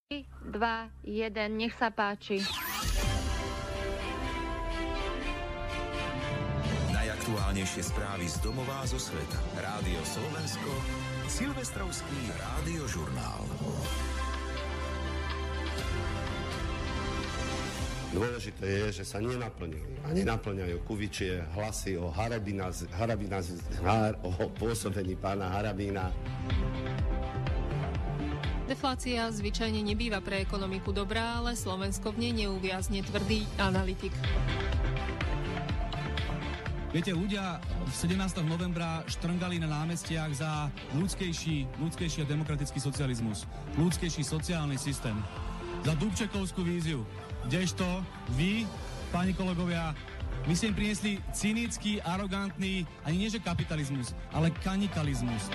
2, 1, nech sa páči. Najaktuálnejšie správy z domova a zo sveta. Rádio Slovensko, Silvestrovský rádiožurnál. Dôležité je, že sa nenaplňujú a nenaplňajú kuvičie hlasy o o pôsobení pána Harabína. Deflácia zvyčajne nebýva pre ekonomiku dobrá, ale Slovensko v nej neuviazne, tvrdý analytik. Viete, ľudia 17. novembra štrngali na námestiach za ľudskejší a demokratický socializmus, ľudskejší sociálny systém, za Dubčekovskú víziu. Kdežto vy, páni kolegovia, vy ste im priniesli cynický, arogantný, ani nie že kapitalizmus, ale kanikalizmus.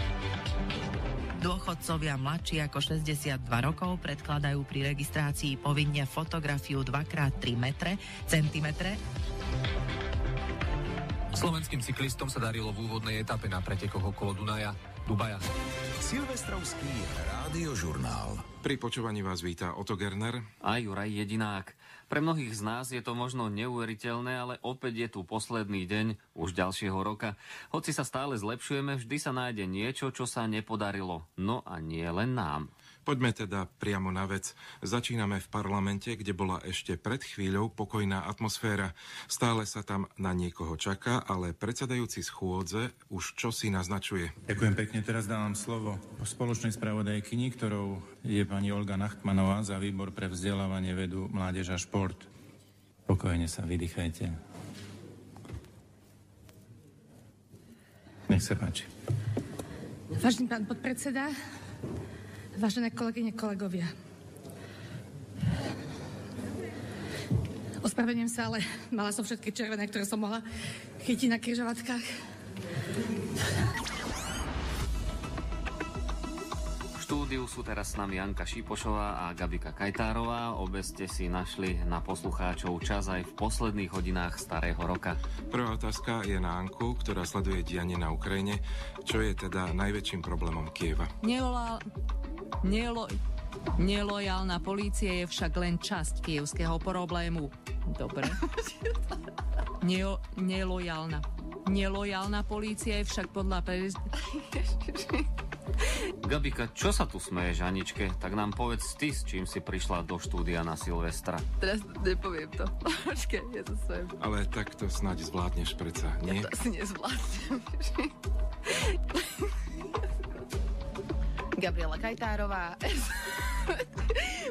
Dôchodcovia mladší ako 62 rokov predkladajú pri registrácii povinne fotografiu 2x3 centimetre. Slovenským cyklistom sa darilo v úvodnej etape na pretekoch okolo Dubaja. Silvestrovský rádiožurnál. Pri počúvaní vás víta Oto Gerner a Juraj Jedinák. Pre mnohých z nás je to možno neuveriteľné, ale opäť je tu posledný deň už ďalšieho roka. Hoci sa stále zlepšujeme, vždy sa nájde niečo, čo sa nepodarilo. No a nie len nám. Poďme teda priamo na vec. Začíname v parlamente, kde bola ešte pred chvíľou pokojná atmosféra. Stále sa tam na niekoho čaká, ale predsedajúci schôdze už čosi naznačuje. Ďakujem pekne, teraz dávam slovo spoločnej spravodajkyni, ktorou je pani Olga Nachtmanová za výbor pre vzdelávanie, vedu, mládež a šport. Pokojne sa vydýchajte. Nech sa páči. Vážený pán podpredseda, vážené kolegyne, kolegovia. Ospravedlňujem sa, ale mala som všetky červené, ktoré som mohla chytiť na križovatkách. V štúdiu sú teraz s nami Janka Šipošová a Gabika Kajtárová. Obe ste si našli na poslucháčov čas aj v posledných hodinách starého roka. Prvá otázka je na Anku, ktorá sleduje dianie na Ukrajine. Čo je teda najväčším problémom Kieva? Nelojálna polícia je však len časť kievského problému. Dobre. Nelojálna polícia je však podľa Gabika, čo sa tu smeješ, Aničke? Tak nám povedz ty, s čím si prišla do štúdia na Silvestra. Teraz nepoviem to. Počkej, ja to svojím. Ale tak to snáď zvládneš predsa, nie? Ja to asi nezvládnem. Gabriela Kajtárová.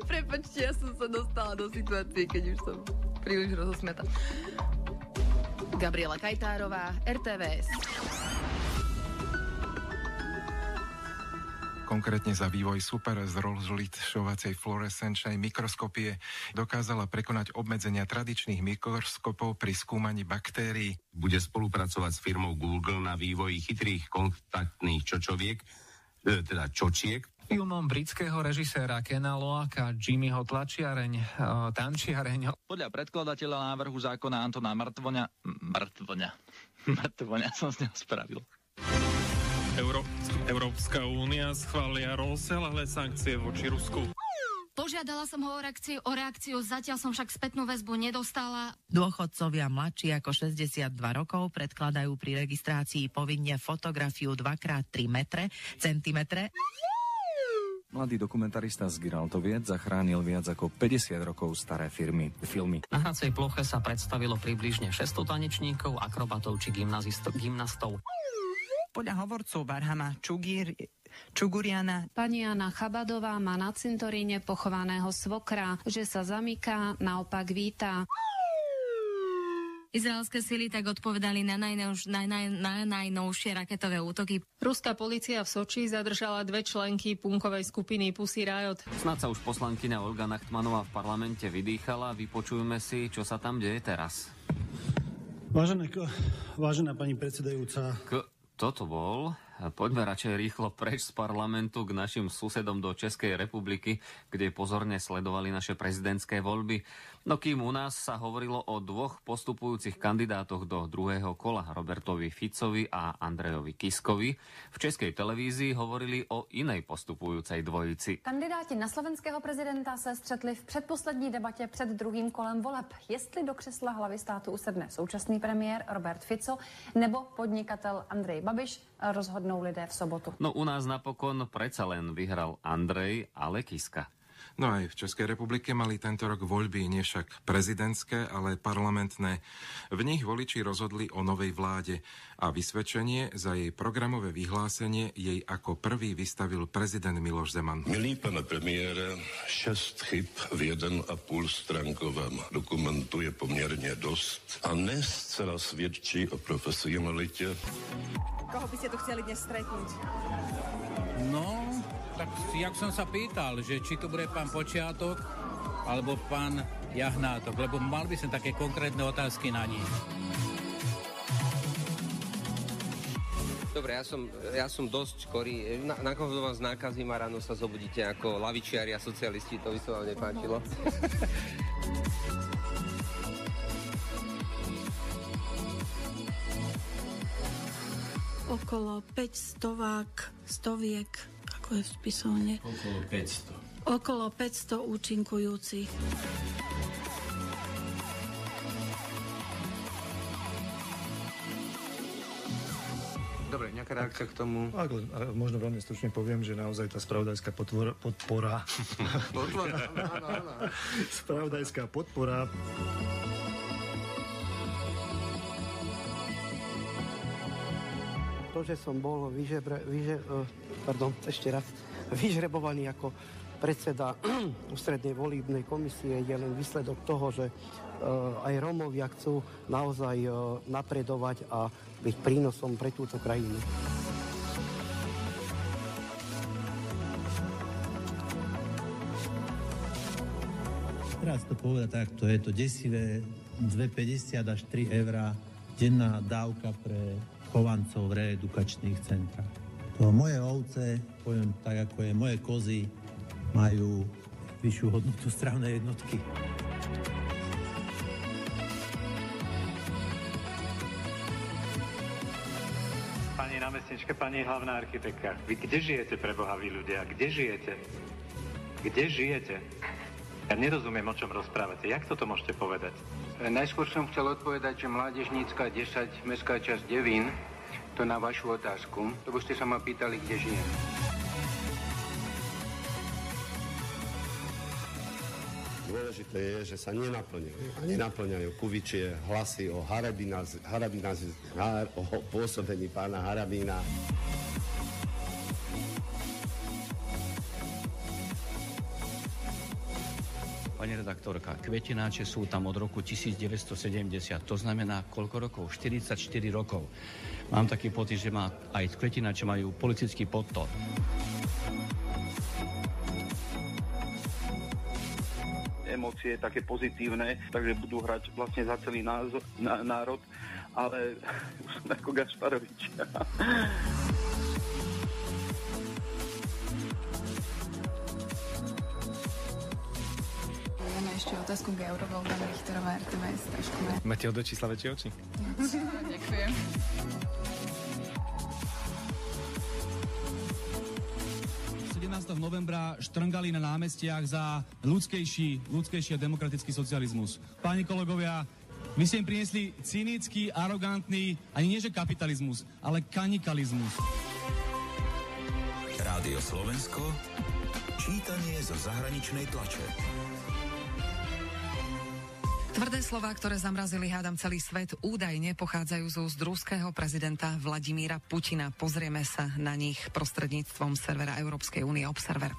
Prepáčte, ja som sa dostala do situácie, keď už som príliš rozosmiatá. Gabriela Kajtárová, RTVS. Konkrétne za vývoj super zrozlišovacej fluorescenčnej mikroskopie dokázala prekonať obmedzenia tradičných mikroskopov pri skúmaní baktérií. Bude spolupracovať s firmou Google na vývoji chytrých kontaktných čočiek. Filmom britského režiséra Kena Loaka Jimmyho tančiareň. Podľa predkladateľa návrhu zákona Antona Mŕtvoňa som z neho spravil. Európska únia schvália rozsiahle ale sankcie voči Rusku. Požiadala som ho o reakciu, zatiaľ som však spätnú väzbu nedostala. Dôchodcovia mladší ako 62 rokov predkladajú pri registrácii povinne fotografiu 2x3 centimetre. Mladý dokumentarista z Giraltoviec zachránil viac ako 50 rokov staré filmy. Na hracej ploche sa predstavilo približne 600 tanečníkov, akrobatov či gymnastov. Podľa hovorcov Varhama Čuguriana pani Jana Chabadová má na cintoríne pochovaného svokra, že sa zamyká, naopak víta. Izraelské sily tak odpovedali na najnovšie raketové útoky. Ruská polícia v Soči zadržala 2 členky punkovej skupiny Pussy Riot. Snad sa už poslankyňa Olga Nachtmanová v parlamente vydýchala. Vypočujme si, čo sa tam deje teraz. Vážená pani predsedajúca. Toto bol Poďme radšej rýchlo preč z parlamentu k našim susedom do Českej republiky, kde pozorne sledovali naše prezidentské voľby. No kým u nás sa hovorilo o dvoch postupujúcich kandidátoch do druhého kola, Robertovi Ficovi a Andrejovi Kiskovi, v českej televízii hovorili o inej postupujúcej dvojici. Kandidáti na slovenského prezidenta se střetli v předposlední debatě před druhým kolem voleb. Jestli do křesla hlavy státu usedne současný premiér Robert Fico nebo podnikatel Andrej Babiš, rozhodnou lidé v sobotu. No u nás napokon predsa len vyhral Andrej, ale Kiska. No aj v Českej republike mali tento rok voľby nie však prezidentské, ale parlamentné. V nich voliči rozhodli o novej vláde a vysvedčenie za jej programové vyhlásenie jej ako prvý vystavil prezident Miloš Zeman. Milý pane premiére, 6 chyb v 1,5stránkovém dokumentu je poměrně dost a ne zcela svědčí o profesionalitě. Koho by ste tu chceli dnes stretnúť? No, tak jak som sa pýtal, že či to bude pán Počiatok alebo pán Jahnátok, lebo mal by som také konkrétne otázky na nich. Dobre, ja som dosť skorý. Na koho vás nákazím a ráno sa zobudíte ako lavičiari a socialisti, to by sa vám nepáčilo. Okolo 500 stoviek, ako je v spisovne. Okolo 500. Okolo 500 účinkujúcich. Dobre, nejaká reakcia k tomu? Možno veľmi stručne poviem, že naozaj tá spravodajská podpora. Spravodajská podpora. To, že som bol vyžrebovaný ako predseda ústrednej volebnej komisie, je len výsledok toho, že aj Rómovia chcú naozaj napredovať a byť prínosom pre túto krajinu. Teraz to povedať takto, je to desivé 2,50 až 3 eurá denná dávka pre chovancov v reedukačných centrách. To moje ovce, poviem tak ako je, moje kozy majú vyššiu hodnotu strávnej jednotky. Pani námestnička, pani hlavná architektka, vy kde žijete pre Boha, vy ľudia? Kde žijete? Kde žijete? Ja nerozumiem, o čom rozprávate. Jak toto môžete povedať? Najskôr som chcel odpovedať, že Mládežnícka 10, mestská časť Devín, to na vašu otázku, lebo ste sa ma pýtali, kde žijem. Dôležité je, že sa nenaplňajú. A nenaplňajú kuvičie hlasy o o pôsobení pána Harabína. Pani redaktorka, kvetináče sú tam od roku 1970, to znamená koľko rokov? 44 rokov. Mám taký pocit, že aj kvetináče majú politický podton. Emócie také pozitívne, takže budú hrať vlastne za celý národ, ale už som ako Gašparovič. Ešte otázku k eurovoľbám Richterová RTVS trošku. Máte do čísla väčšie oči? Ďakujem. Novembra štrngali na námestiach za ľudskejší a demokratický socializmus. Páni kolegovia, vy ste im priniesli cynický, arogantný, ani nie že kapitalizmus, ale kanikalizmus. Rádio Slovensko, čítanie zo zahraničnej tlače. Tvrdé slová, ktoré zamrazili, hádam, celý svet, údajne pochádzajú z úst ruského prezidenta Vladimíra Putina. Pozrieme sa na nich prostredníctvom servera Európskej únie Observer.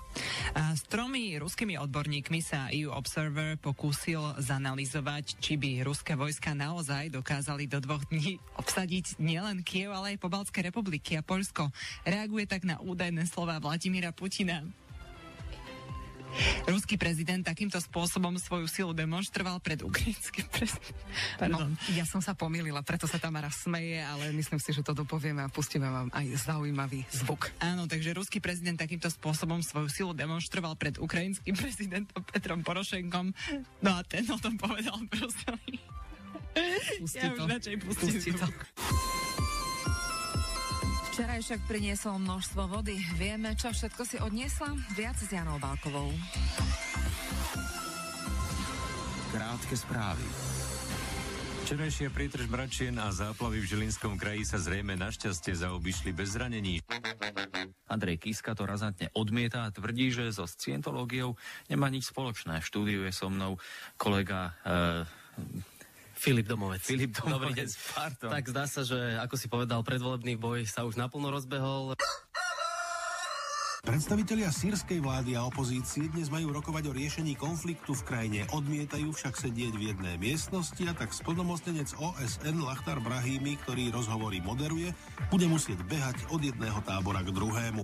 S 3 ruskými odborníkmi sa EU Observer pokúsil zanalizovať, či by ruské vojska naozaj dokázali do 2 dní obsadiť nielen Kyjev, ale aj Pobaltské republiky a Poľsko. Reaguje tak na údajné slová Vladimíra Putina. Ruský prezident takýmto spôsobom svoju silu demonstroval pred ukrajinským prezidentom. No, ja som sa pomýlila, preto sa Tamara smeje, ale myslím si, že to dopovieme a pustíme vám aj zaujímavý zvuk. Áno, takže ruský prezident takýmto spôsobom svoju silu demonstroval pred ukrajinským prezidentom Petrom Porošenkom. No a ten o tom povedal v Bruseli. Ja už radšej pustím to. Včerajšok priniesol množstvo vody. Vieme, čo všetko si odniesla? Viac s Janou Bálkovou. Krátke správy. Včerajšia prítrž mračien a záplavy v Žilinskom kraji sa zrejme našťastie zaobišli bez zranení. Andrej Kiska to razantne odmieta a tvrdí, že so scientológiou nemá nič spoločné. V štúdiu je so mnou kolega Filip Domovec. Dobrý deň. Pardon. Tak zdá sa, že ako si povedal, predvolebný boj sa už naplno rozbehol. Predstavitelia sýrskej vlády a opozície dnes majú rokovať o riešení konfliktu v krajine. Odmietajú však sedieť v jednej miestnosti a tak splnomocnenec OSN Lachtar Brahimi, ktorý rozhovory moderuje, bude musieť behať od jedného tábora k druhému.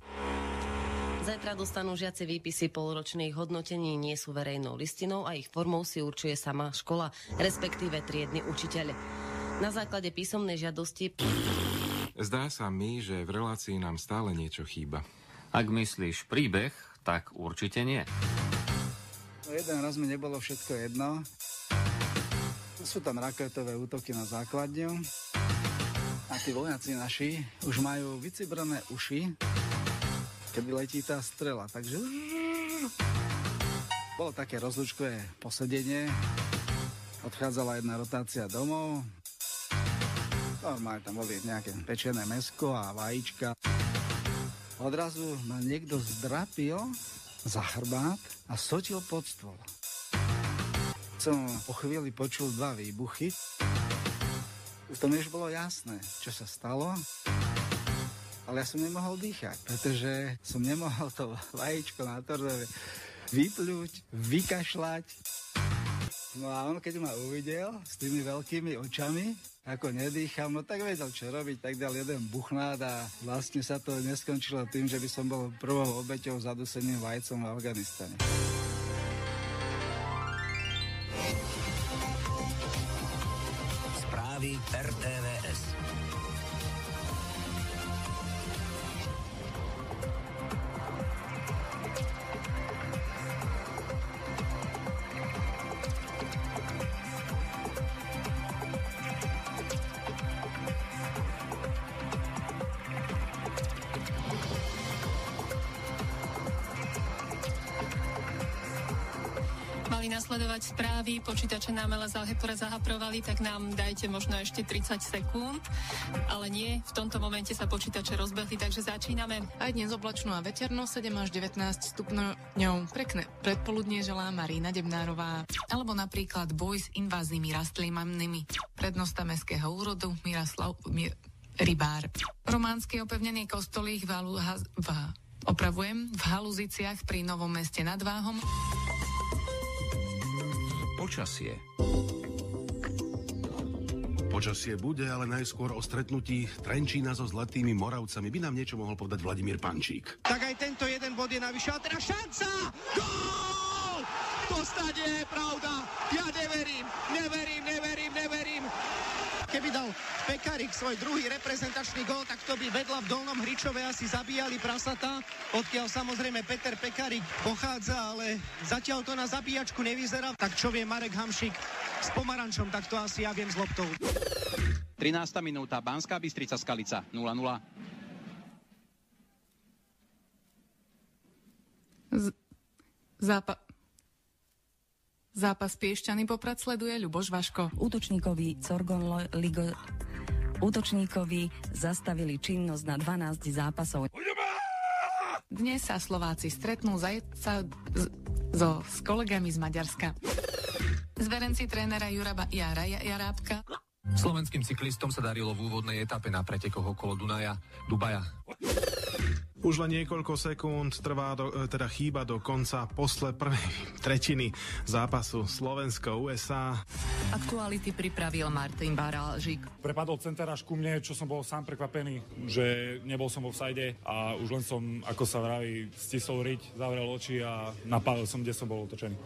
Zajtra dostanú žiaci výpisy polročných hodnotení, nie sú verejnou listinou a ich formou si určuje sama škola, respektíve triedny učiteľ. Na základe písomnej žiadosti... Zdá sa mi, že v relácii nám stále niečo chýba. Ak myslíš príbeh, tak určite nie. Jeden raz mi nebolo všetko jedno. Sú tam raketové útoky na základňu a tí vojaci naši už majú vycibrané uši, kedy letí tá strela. Takže bolo také rozlúčkové posedenie. Odchádzala jedna rotácia domov. Normálne tam boli nejaké pečené mäsko a vajíčka. Odrazu ma niekto zdrapil za chrbát a sotil pod stôl. Som po chvíli počul 2 výbuchy. To mi už bolo jasné, čo sa stalo. Ale ja som nemohol dýchať, pretože som nemohol to vajíčko na torze vypľuť, vykašľať. No a on, keď ma uvidel s tými veľkými očami, ako nedýcham, no tak vedel, čo robiť, tak dal jeden buchnát a vlastne sa to neskončilo tým, že by som bol prvou obeťou zaduseným vajcom v Afganistane. Správy RTVS. Nasledovať správy, počítače nám ale zahaprovali, tak nám dajte možno ešte 30 sekúnd, ale nie, v tomto momente sa počítače rozbehli, takže začíname. Aj dnes oblačno a veterno, 7 až 19 stupňov. Pekné predpoludnie želá Marina Debnárová. Alebo napríklad boj s inváznými rastlinami. Prednosta mestského úrodu Miroslav Rybár. Románsky opevnený kostolík v Haluziciach pri Novom Meste nad Váhom. Počasie. Počasie bude, ale najskôr o stretnutí Trenčína so Zlatými Moravcami by nám niečo mohol povedať Vladimír Pančík. Tak aj tento jeden bod je navyše. A teraz šanca! Gól! To snad je pravda. Ja neverím. Keby dal Pekarík svoj druhý reprezentačný gól, tak to by vedľa v Dolnom Hričove asi zabíjali prasatá, odkiaľ samozrejme Peter Pekarík pochádza, ale zatiaľ to na zabíjačku nevyzerá. Tak čo vie Marek Hamšík s pomarančom, tak to asi ja viem s loptou. 13. minúta, Banská Bystrica Skalica 0-0. Zápas Piešťany Poprad sleduje Ľuboš Vaško. Útočníkovi zastavili činnosť na 12 zápasov. Dnes sa Slováci stretnú s kolegami z Maďarska. Zverenci trénera Jarábka. Slovenským cyklistom sa darilo v úvodnej etape na pretekoch okolo Dubaja. Už len niekoľko sekúnd chýba do konca prvej tretiny zápasu Slovensko-USA. Aktuality pripravil Martin Barážik. Prepadol center až ku mne, čo som bol sám prekvapený, že nebol som vo offside a už len som, ako sa vraví, stisol riť, zavrel oči a napálil som, kde som bol otočený.